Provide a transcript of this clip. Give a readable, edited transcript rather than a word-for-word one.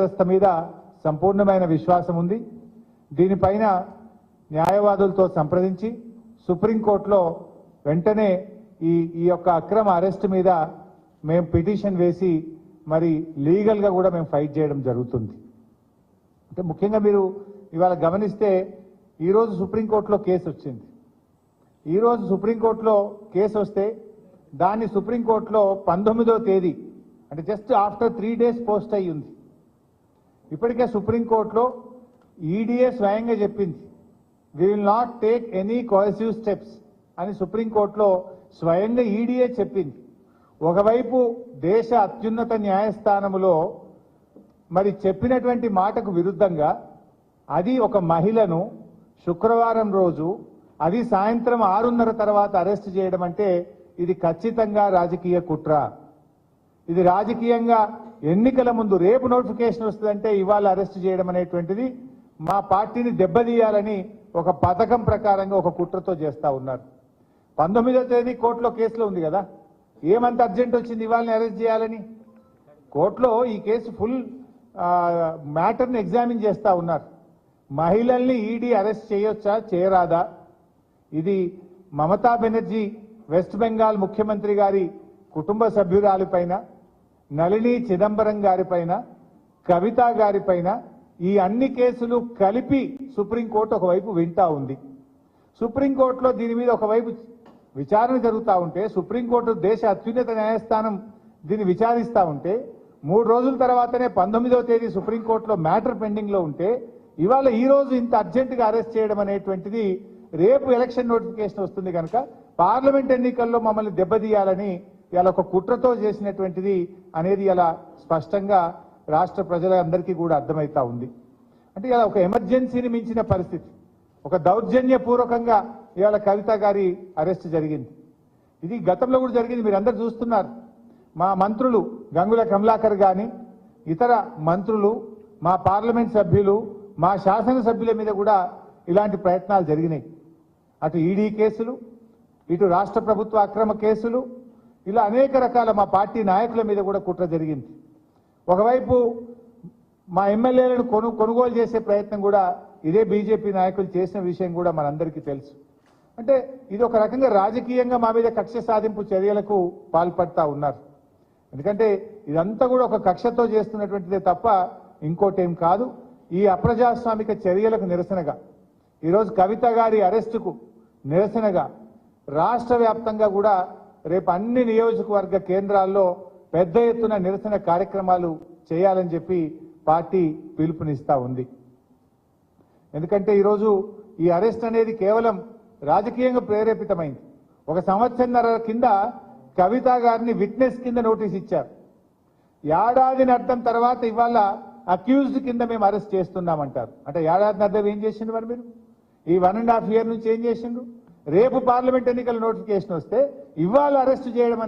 వ్యవస్థ మీద సంపూర్ణమైన విశ్వాసం ఉంది. దీనిపైన న్యాయవాదులతో సంప్రదించి సుప్రీంకోర్టులో వెంటనే ఈ యొక్క అక్రమ అరెస్ట్ మీద మేము పిటిషన్ వేసి మరి లీగల్గా కూడా మేము ఫైట్ చేయడం జరుగుతుంది. అంటే ముఖ్యంగా మీరు ఇవాళ గమనిస్తే ఈరోజు సుప్రీంకోర్టులో కేసు వచ్చింది. ఈరోజు సుప్రీంకోర్టులో కేసు వస్తే దాన్ని సుప్రీంకోర్టులో 19వ తేదీ అంటే జస్ట్ ఆఫ్టర్ 3 days పోస్ట్ అయ్యి ఉంది. ఇప్పటికే సుప్రీంకోర్టులో ఈడీఏ స్వయంగా చెప్పింది, we will not take any coercive steps అని సుప్రీంకోర్టులో స్వయంగా ఈడీఏ చెప్పింది. ఒకవైపు దేశ అత్యున్నత న్యాయస్థానములో మరి చెప్పినటువంటి మాటకు విరుద్ధంగా అది ఒక మహిళను శుక్రవారం రోజు అది సాయంత్రం 6:30 తర్వాత అరెస్ట్ చేయడం అంటే ఇది ఖచ్చితంగా రాజకీయ కుట్ర. ఇది రాజకీయంగా ఎన్నికల ముందు రేపు నోటిఫికేషన్ వస్తుందంటే ఇవాళ అరెస్ట్ చేయడం అనేటువంటిది మా పార్టీని దెబ్బతీయాలని ఒక పథకం ప్రకారంగా ఒక కుట్రతో చేస్తా ఉన్నారు. 19వ తేదీ కోర్టులో కేసులో ఉంది కదా, ఏమంత అర్జెంట్ వచ్చింది ఇవాళని అరెస్ట్ చేయాలని? కోర్టులో ఈ కేసు ఫుల్ మ్యాటర్ని ఎగ్జామిన్ చేస్తా ఉన్నారు. మహిళల్ని ఈడీ అరెస్ట్ చేయొచ్చా చేయరాదా? ఇది మమతా బెనర్జీ వెస్ట్ బెంగాల్ ముఖ్యమంత్రి గారి కుటుంబ సభ్యురాలిపైన, నళిని చిదంబరం గారిపైన, కవిత గారిపైన ఈ అన్ని కేసులు కలిపి సుప్రీంకోర్టు ఒకవైపు వింటా ఉంది. సుప్రీంకోర్టులో దీని మీద ఒకవైపు విచారణ జరుగుతూ ఉంటే, సుప్రీంకోర్టు దేశ అత్యున్నత న్యాయస్థానం దీన్ని విచారిస్తూ ఉంటే 3 రోజుల తర్వాతనే 19వ తేదీ సుప్రీంకోర్టులో మ్యాటర్ పెండింగ్ లో ఉంటే ఇవాళ ఈ రోజు ఇంత అర్జెంటుగా అరెస్ట్ చేయడం అనేటువంటిది రేపు ఎలక్షన్ నోటిఫికేషన్ వస్తుంది కనుక పార్లమెంట్ ఎన్నికల్లో మమ్మల్ని దెబ్బతీయాలని ఇలా ఒక కుట్రతో చేసినటువంటిది అనేది ఇలా స్పష్టంగా రాష్ట్ర ప్రజలందరికీ కూడా అర్థమవుతా ఉంది. అంటే ఇలా ఒక ఎమర్జెన్సీని మించిన పరిస్థితి, ఒక దౌర్జన్యపూర్వకంగా ఇవాళ కవిత గారి అరెస్ట్ జరిగింది. ఇది గతంలో కూడా జరిగింది, మీరు అందరు చూస్తున్నారు. మా మంత్రులు గంగుల కమలాకర్ గాని ఇతర మంత్రులు, మా పార్లమెంట్ సభ్యులు, మా శాసనసభ్యుల మీద కూడా ఇలాంటి ప్రయత్నాలు జరిగినాయి. అటు ఈడీ కేసులు, ఇటు రాష్ట్ర ప్రభుత్వ అక్రమ కేసులు, ఇలా అనేక రకాల మా పార్టీ నాయకుల మీద కూడా కుట్ర జరిగింది. ఒకవైపు మా ఎమ్మెల్యేలను కొనుగోలు చేసే ప్రయత్నం కూడా ఇదే బీజేపీ నాయకులు చేసిన విషయం కూడా మనందరికీ తెలుసు. అంటే ఇది ఒక రకంగా రాజకీయంగా మా మీద కక్ష సాధింపు చర్యలకు పాల్పడతా ఉన్నారు. ఎందుకంటే ఇదంతా కూడా ఒక కక్షతో చేస్తున్నటువంటిదే తప్ప ఇంకోటేం కాదు. ఈ అప్రజాస్వామిక చర్యలకు నిరసనగా ఈరోజు కవిత గారి అరెస్టుకు నిరసనగా రాష్ట్ర వ్యాప్తంగా కూడా రేపు అన్ని నియోజకవర్గ కేంద్రాల్లో పెద్ద ఎత్తున నిరసన కార్యక్రమాలు చేయాలని చెప్పి పార్టీ పిలుపునిస్తా ఉంది. ఎందుకంటే ఈరోజు ఈ అరెస్ట్ అనేది కేవలం రాజకీయంగా ప్రేరేపితమైంది. 1 సంవత్సరంన్నర కింద కవిత గారిని విట్నెస్ కింద నోటీస్ ఇచ్చారు. ఏడాదిని అర్థం తర్వాత ఇవాళ అక్యూజ్డ్ కింద మేము అరెస్ట్ చేస్తున్నామంటారు. అంటే ఏడాదిని అర్థం ఏం చేసిండు మరి మీరు? ఈ 1.5 year నుంచి ఏం చేసిండు? రేపు పార్లమెంట్ ఎన్నికల నోటిఫికేషన్ వస్తే ఇవాళ అరెస్ట్ చేయడం